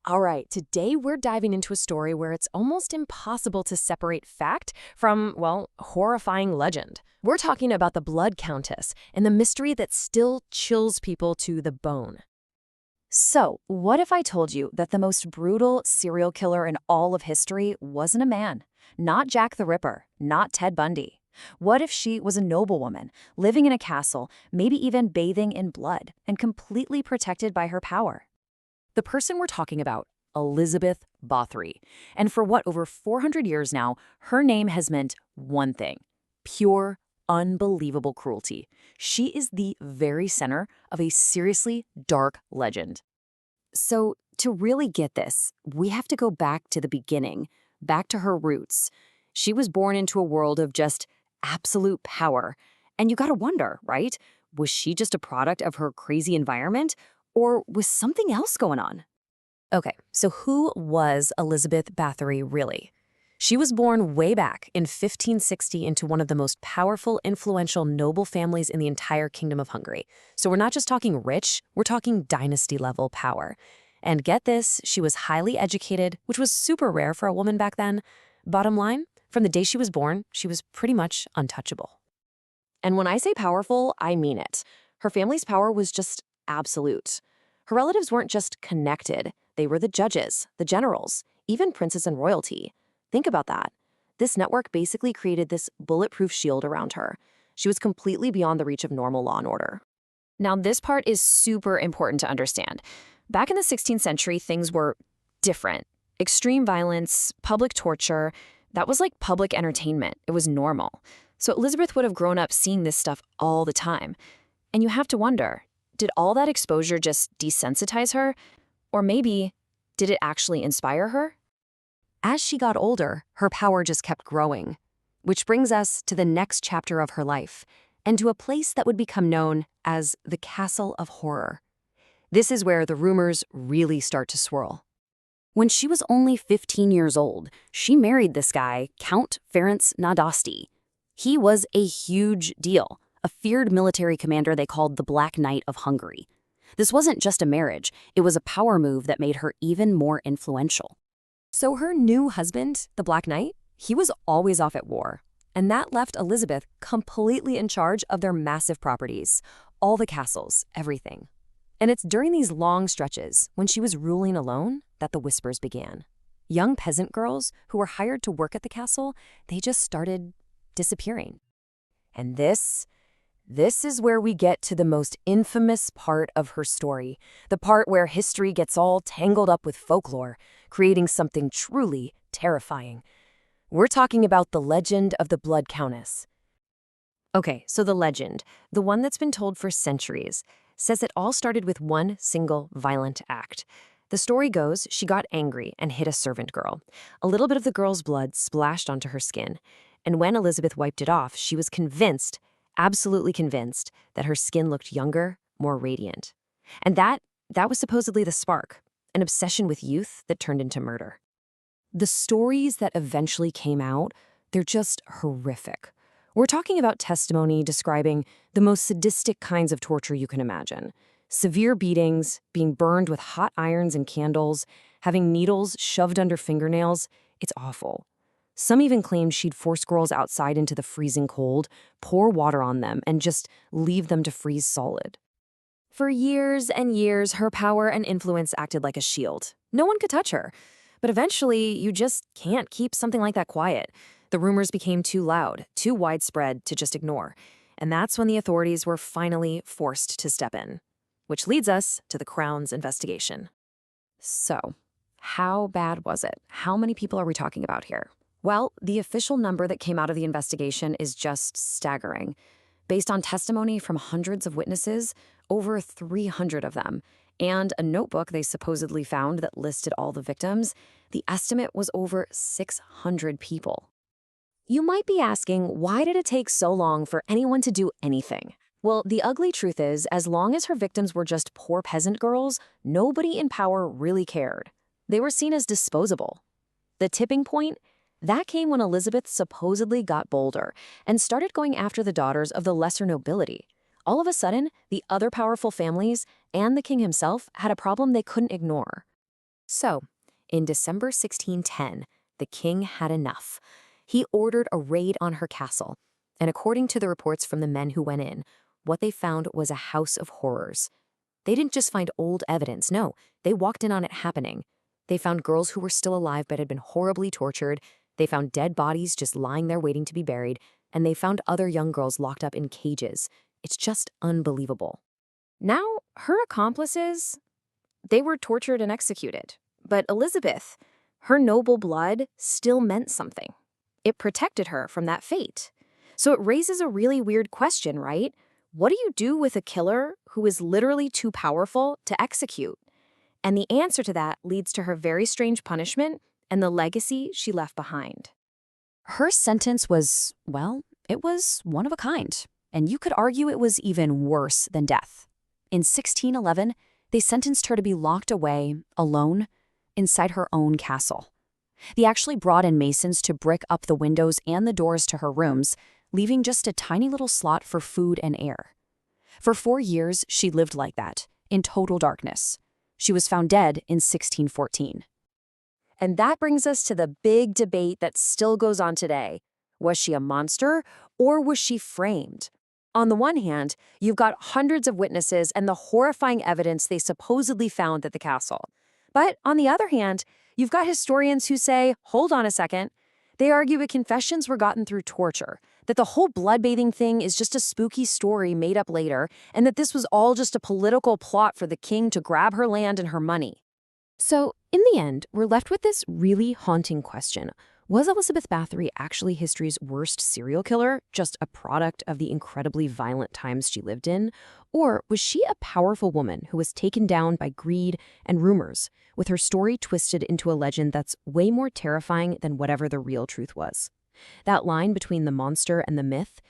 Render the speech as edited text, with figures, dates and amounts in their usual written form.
All right, today we're diving into a story where it's almost impossible to separate fact from, well, horrifying legend. We're talking about the Blood Countess and the mystery that still chills people to the bone. So, what if I told you that the most brutal serial killer in all of history wasn't a man? Not Jack the Ripper, not Ted Bundy. What if she was a noblewoman, living in a castle, maybe even bathing in blood, and completely protected by her power? The person we're talking about, Elizabeth Bathory. And for what, over 400 years now, her name has meant one thing: pure, unbelievable cruelty. She is the very center of a seriously dark legend. So, to really get this, we have to go back to the beginning, back to her roots. She was born into a world of just absolute power. And you gotta wonder, right? Was she just a product of her crazy environment? Or was something else going on? Okay, so who was Elizabeth Bathory really? She was born way back in 1560 into one of the most powerful, influential noble families in the entire Kingdom of Hungary. So we're not just talking rich, we're talking dynasty-level power. And get this, she was highly educated, which was super rare for a woman back then. Bottom line, from the day she was born, she was pretty much untouchable. And when I say powerful, I mean it. Her family's power was just absolute. Her relatives weren't just connected, they were the judges, the generals, even princes and royalty. Think about that. This network basically created this bulletproof shield around her. She was completely beyond the reach of normal law and order. Now, this part is super important to understand. Back in the 16th century, things were different. Extreme violence, public torture, that was like public entertainment. It was normal. So Elizabeth would have grown up seeing this stuff all the time. And you have to wonder, did all that exposure just desensitize her? Or maybe, did it actually inspire her? As she got older, her power just kept growing. Which brings us to the next chapter of her life, and to a place that would become known as the Castle of Horror. This is where the rumors really start to swirl. When she was only 15 years old, she married this guy, Count Ferenc Nadasti. He was a huge deal, a feared military commander they called the Black Knight of Hungary. This wasn't just a marriage, it was a power move that made her even more influential. So her new husband, the Black Knight, he was always off at war. And that left Elizabeth completely in charge of their massive properties, all the castles, everything. And it's during these long stretches, when she was ruling alone, that the whispers began. Young peasant girls who were hired to work at the castle, they just started disappearing. And this is where we get to the most infamous part of her story, the part where history gets all tangled up with folklore, creating something truly terrifying. We're talking about the legend of the Blood Countess. Okay, so the legend, the one that's been told for centuries, says it all started with one single violent act. The story goes she got angry and hit a servant girl. A little bit of the girl's blood splashed onto her skin, and when Elizabeth wiped it off, she was convinced, absolutely convinced, that her skin looked younger, more radiant. And that was supposedly the spark, an obsession with youth that turned into murder. The stories that eventually came out, they're just horrific. We're talking about testimony describing the most sadistic kinds of torture you can imagine. Severe beatings, being burned with hot irons and candles, having needles shoved under fingernails. It's awful. Some even claimed she'd force girls outside into the freezing cold, pour water on them, and just leave them to freeze solid. For years and years, her power and influence acted like a shield. No one could touch her. But eventually, you just can't keep something like that quiet. The rumors became too loud, too widespread to just ignore. And that's when the authorities were finally forced to step in. Which leads us to the Crown's investigation. So, how bad was it? How many people are we talking about here? Well, the official number that came out of the investigation is just staggering. Based on testimony from hundreds of witnesses, over 300 of them, and a notebook they supposedly found that listed all the victims, the estimate was over 600 people. You might be asking, why did it take so long for anyone to do anything? Well, the ugly truth is, as long as her victims were just poor peasant girls, nobody in power really cared. They were seen as disposable. The tipping point? That came when Elizabeth supposedly got bolder and started going after the daughters of the lesser nobility. All of a sudden, the other powerful families and the king himself had a problem they couldn't ignore. So, in December 1610, the king had enough. He ordered a raid on her castle, and according to the reports from the men who went in, what they found was a house of horrors. They didn't just find old evidence, no, they walked in on it happening. They found girls who were still alive but had been horribly tortured, they found dead bodies just lying there waiting to be buried, and they found other young girls locked up in cages. It's just unbelievable. Now, her accomplices, they were tortured and executed. But Elizabeth, her noble blood still meant something. It protected her from that fate. So it raises a really weird question, right? What do you do with a killer who is literally too powerful to execute? And the answer to that leads to her very strange punishment and the legacy she left behind. Her sentence was, well, it was one of a kind, and you could argue it was even worse than death. In 1611, they sentenced her to be locked away, alone, inside her own castle. They actually brought in masons to brick up the windows and the doors to her rooms, leaving just a tiny little slot for food and air. For 4 years, she lived like that, in total darkness. She was found dead in 1614. And that brings us to the big debate that still goes on today. Was she a monster or was she framed? On the one hand, you've got hundreds of witnesses and the horrifying evidence they supposedly found at the castle. But on the other hand, you've got historians who say, hold on a second. They argue that confessions were gotten through torture, that the whole blood-bathing thing is just a spooky story made up later, and that this was all just a political plot for the king to grab her land and her money. So, in the end, we're left with this really haunting question. Was Elizabeth Bathory actually history's worst serial killer, just a product of the incredibly violent times she lived in? Or was she a powerful woman who was taken down by greed and rumors, with her story twisted into a legend that's way more terrifying than whatever the real truth was? That line between the monster and the myth,